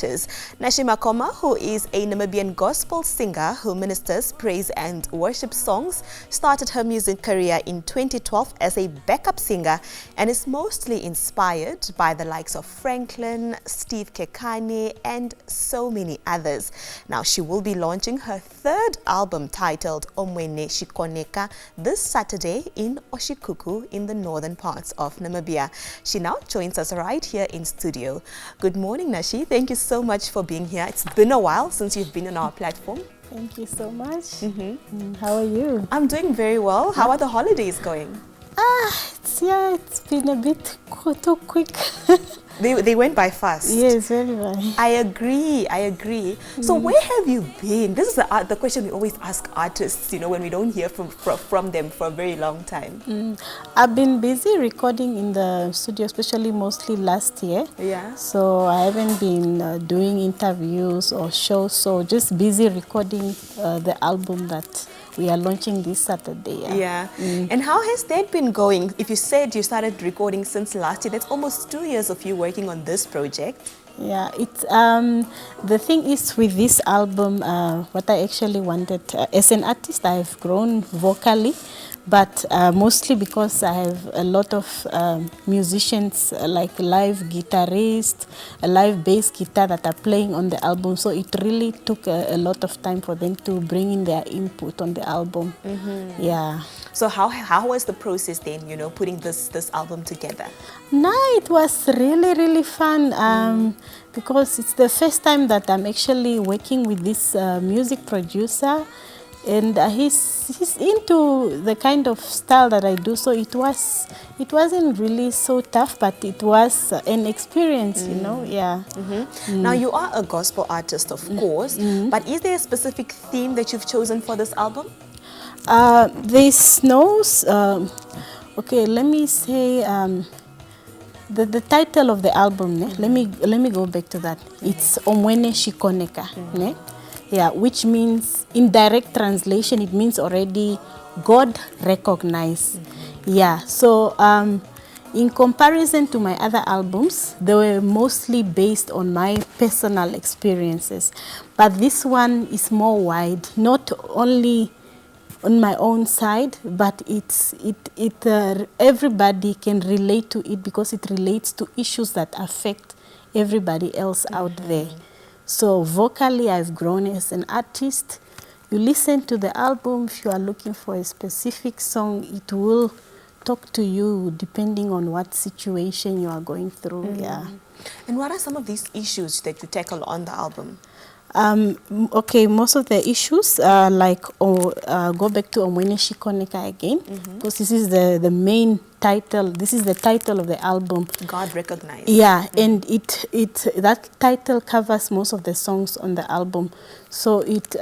Nashy Makoma, who is a Namibian gospel singer who ministers praise and worship songs, started her music career in 2012 as a backup singer and is mostly inspired by the likes of Franklin, Steve Kekane and so many others. Now she will be launching her third album titled Omwene Shikoneka this Saturday in Oshikuku in the northern parts of Namibia. She now joins us right here in studio. Good morning, Nashy. Thank you so much for being here. It's been a while since you've been on our platform. Thank you so much. How are you? I'm doing very well. How are the holidays going? It's been a bit too quick. They went by fast. Yes, very well. I agree. So where have you been? This is the question we always ask artists, when we don't hear from them for a very long time. I've been busy recording in the studio, especially mostly last year. Yeah. So I haven't been doing interviews or shows, so just busy recording the album that we are launching this Saturday. Yeah. And how has that been going? If you said you started recording since last year, that's almost 2 years of you working on this project. Yeah, it's the thing is with this album, what I actually wanted as an artist, I've grown vocally, but mostly because I have a lot of musicians like live guitarists, a live bass guitar that are playing on the album. So it really took a lot of time for them to bring in their input on the album. Yeah. So how was the process then, putting this album together? No, it was really fun because it's the first time that I'm actually working with this music producer, and he's into the kind of style that I do. So it wasn't really so tough, but it was an experience, Yeah. Now you are a gospel artist, of course, but is there a specific theme that you've chosen for this album? There's no, okay, let me say, the title of the album, let me go back to that. It's Omwene Shikoneka, yeah, which means, in direct translation, it means already God recognized. Yeah, so in comparison to my other albums, they were mostly based on my personal experiences, but this one is more wide, not only on my own side, but everybody can relate to it because it relates to issues that affect everybody else out there. So vocally, I've grown as an artist. You listen to the album, if you are looking for a specific song, it will talk to you depending on what situation you are going through. Yeah. And what are some of these issues that you tackle on the album? Okay, most of the issues go back to Omwene Shikoneka again, because this is the main title. This is the title of the album. God recognized. Yeah, and that title covers most of the songs on the album. So it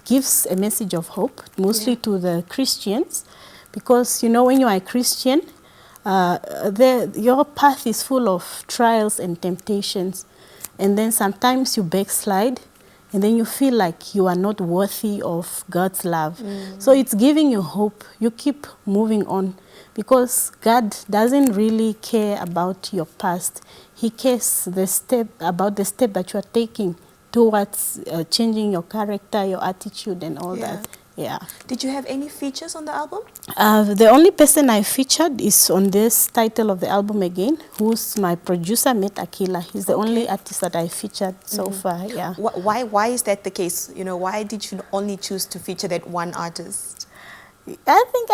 gives a message of hope, mostly to the Christians, because when you are a Christian, your path is full of trials and temptations. And then sometimes you backslide, and then you feel like you are not worthy of God's love. So it's giving you hope. You keep moving on because God doesn't really care about your past. He cares about the step that you are taking towards changing your character, your attitude, and all that. Yeah. Did you have any features on the album? The only person I featured is on this title of the album again, who's my producer, Akila. He's the only artist that I featured so far. Yeah. Why is that the case? Why did you only choose to feature that one artist? I think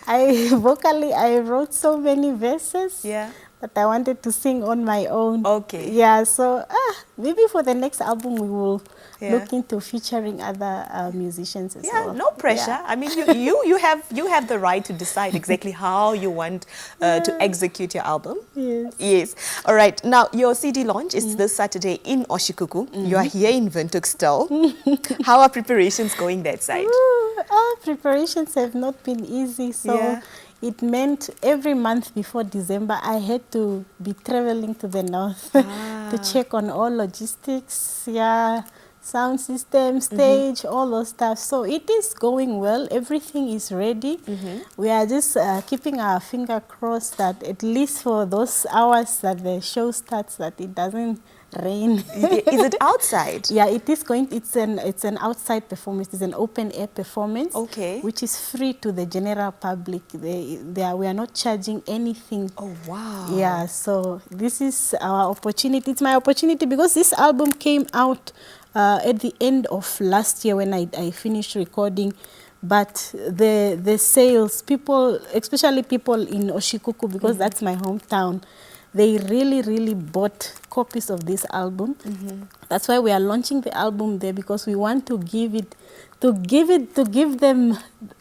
I wrote so many verses. Yeah. That I wanted to sing on my own. Okay. Yeah, so maybe for the next album we will look into featuring other musicians as well. No pressure. Yeah. I mean, you have the right to decide exactly how you want to execute your album. Yes. All right. Now your CD launch is this Saturday in Oshikuku. You are here in Windhoek still. How are preparations going that side? Preparations have not been easy. So. It meant every month before December, I had to be traveling to the north to check on all logistics, sound system, stage, all those stuff. So it is going well. Everything is ready. We are just keeping our finger crossed that at least for those hours that the show starts, that it doesn't rain. Is it outside? Yeah, it is going. It's an outside performance. It's an open air performance. Okay. Which is free to the general public. We are not charging anything. Oh wow. Yeah. So this is our opportunity. It's my opportunity because this album came out at the end of last year when I finished recording. But the sales, people, especially people in Oshikuku, because that's my hometown, they really bought copies of this album. That's why we are launching the album there, because we want to give them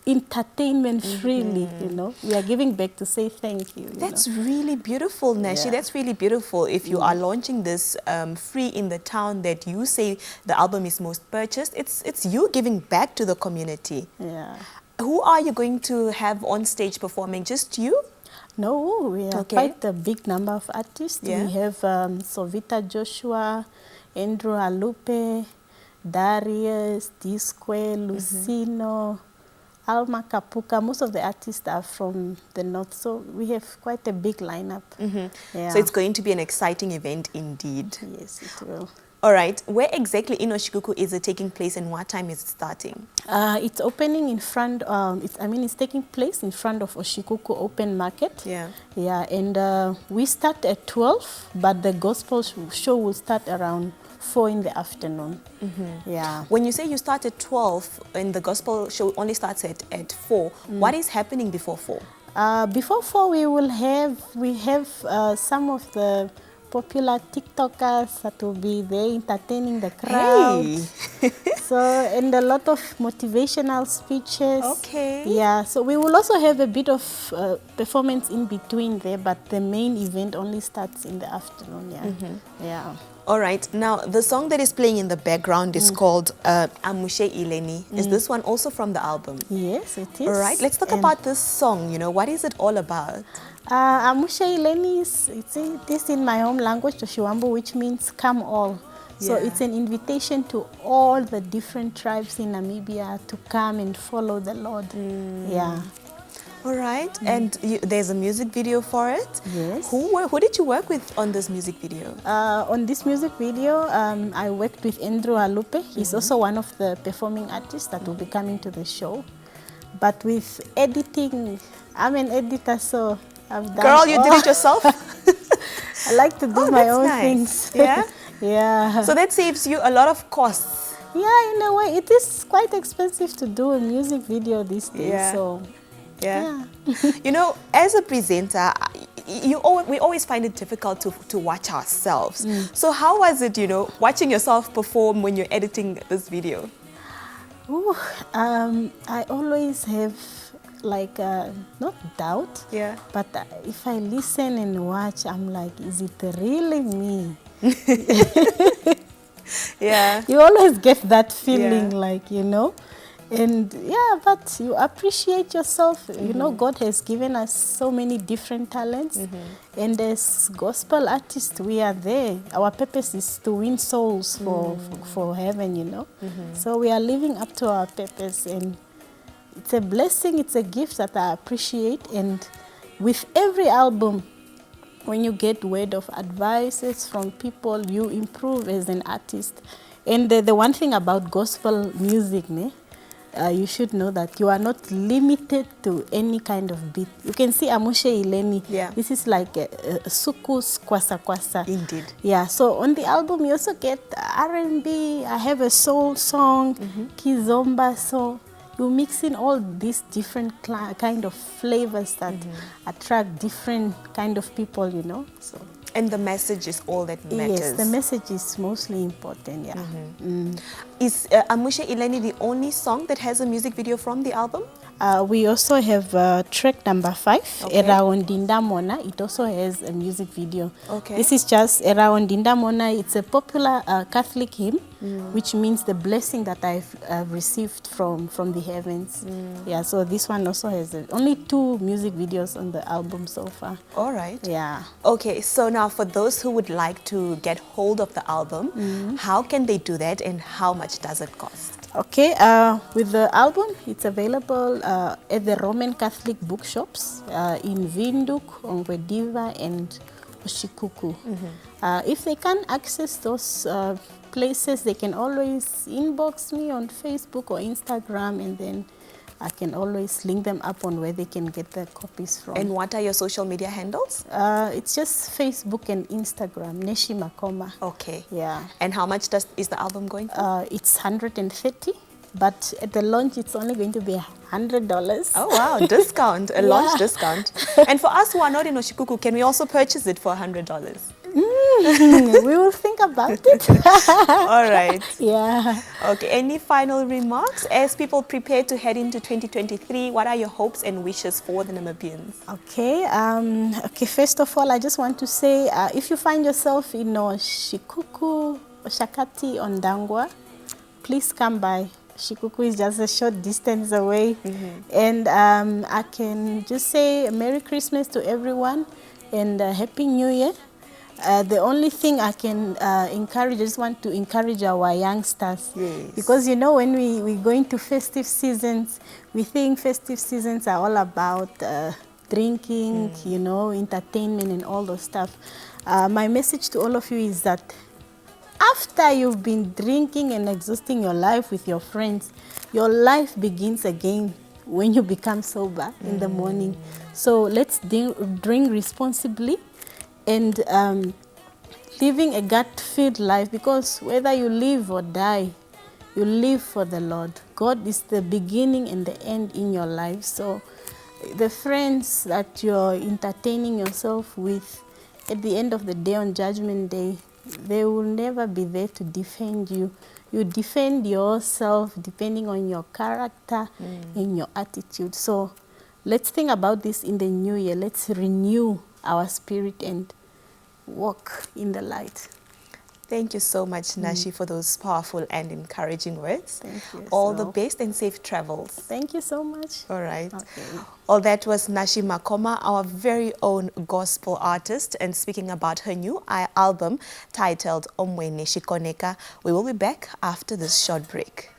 entertainment freely. You know, we are giving back to say thank you. That's really beautiful, Nashy. Yeah. That's really beautiful. If you are launching this free in the town that you say the album is most purchased, it's you giving back to the community. Yeah. Who are you going to have on stage performing? Just you? No, we have quite a big number of artists. Yeah. We have Sovita Joshua, Andrew Alupe, Darius, D-Square, Lucino, Alma Kapuka. Most of the artists are from the north, so we have quite a big lineup. Yeah. So it's going to be an exciting event indeed. Yes, it will. All right. Where exactly in Oshikuku is it taking place and what time is it starting? It's opening in front, it's taking place in front of Oshikuku Open Market. Yeah. Yeah, and we start at 12, but the gospel show will start around 4 in the afternoon. Yeah. When you say you start at 12 and the gospel show only starts at 4, what is happening before 4? Before 4, we have some of the popular TikTokers that will be there entertaining the crowd. Hey. So, and a lot of motivational speeches. Okay. Yeah, so we will also have a bit of performance in between there, but the main event only starts in the afternoon. Yeah. Yeah. All right. Now, the song that is playing in the background is called Amushe Ileni. Is this one also from the album? Yes, it is. All right. Let's talk about this song. You know, what is it all about? Amushe Ileni it is in my home language, Toshiwambu, which means come all. So it's an invitation to all the different tribes in Namibia to come and follow the Lord. Yeah. All right. And there's a music video for it? Yes. Who did you work with on this music video? On this music video, I worked with Andrew Alupe. He's also one of the performing artists that will be coming to the show. But with editing, I'm an editor, so I've done Girl, you did it yourself? I like to do my own things. Yeah? Yeah. So that saves you a lot of costs. Yeah, in a way. It is quite expensive to do a music video these days. Yeah. So, yeah. You know, as a presenter, we always find it difficult to watch ourselves. So how was it, you know, watching yourself perform when you're editing this video? Ooh, I always have like not doubt, but if I listen and watch, I'm like, is it really me? Yeah. You always get that feeling, like, you know. And yeah, but you appreciate yourself. You know, God has given us so many different talents. And as gospel artists, we are there. Our purpose is to win souls for heaven, you know. So we are living up to our purpose. And it's a blessing, it's a gift that I appreciate. And with every album, when you get word of advices from people, you improve as an artist. And the one thing about gospel music, you should know that you are not limited to any kind of beat. You can see Amushe Ileni. Yeah. This is like a sukus kwasa kwasa. Indeed. Yeah. So on the album, you also get R&B. I have a soul song, kizomba. So you mix in all these different kind of flavors that attract different kind of people, you know. So. And the message is all that matters. Yes, the message is mostly important, yeah. Is Amushe Ileni the only song that has a music video from the album? We also have track number 5, Eraondinda Mona. It also has a music video. Okay. This is just Eraondinda Mona. It's a popular Catholic hymn, which means the blessing that I've received from the heavens. Yeah, so this one also has only 2 music videos on the album so far. All right. Yeah. Okay, so now for those who would like to get hold of the album, how can they do that and how much does it cost? Okay, with the album, it's available at the Roman Catholic bookshops in Windhoek, Ongwediva, and Oshikuku. If they can't access those places, they can always inbox me on Facebook or Instagram, and then I can always link them up on where they can get their copies from. And what are your social media handles? It's just Facebook and Instagram, Nashy Makoma. Okay. Yeah. And how much is the album going for? It's 130, but at the launch it's only going to be $100. Oh wow, discount, a launch discount. And for us who are not in Oshikuku, can we also purchase it for $100? We will think about it. All right. Yeah. Okay, any final remarks as people prepare to head into 2023? What are your hopes and wishes for the Namibians? Okay, first of all, I just want to say, if you find yourself in Oshikuku, Oshakati, or Ndangwa, please come by. Oshikuku is just a short distance away. And I can just say Merry Christmas to everyone and Happy New Year. The only thing I can encourage, I just want to encourage our youngsters. Yes. Because, you know, when we go into festive seasons, we think festive seasons are all about drinking, you know, entertainment and all those stuff. My message to all of you is that after you've been drinking and exhausting your life with your friends, your life begins again when you become sober in the morning. So let's drink responsibly and living a gut-filled life, because whether you live or die, you live for the Lord. God is the beginning and the end in your life. So the friends that you're entertaining yourself with, at the end of the day, on Judgment Day, they will never be there to defend you. You defend yourself depending on your character and your attitude. So let's think about this in the new year. Let's renew our spirit and walk in the light. Thank you so much, Nashy, for those powerful and encouraging words. Thank you. All the best and safe travels. Thank you so much. All right. Okay. All that was Nashy Makoma, our very own gospel artist, and speaking about her new album titled Omwene Shikoneka. We will be back after this short break.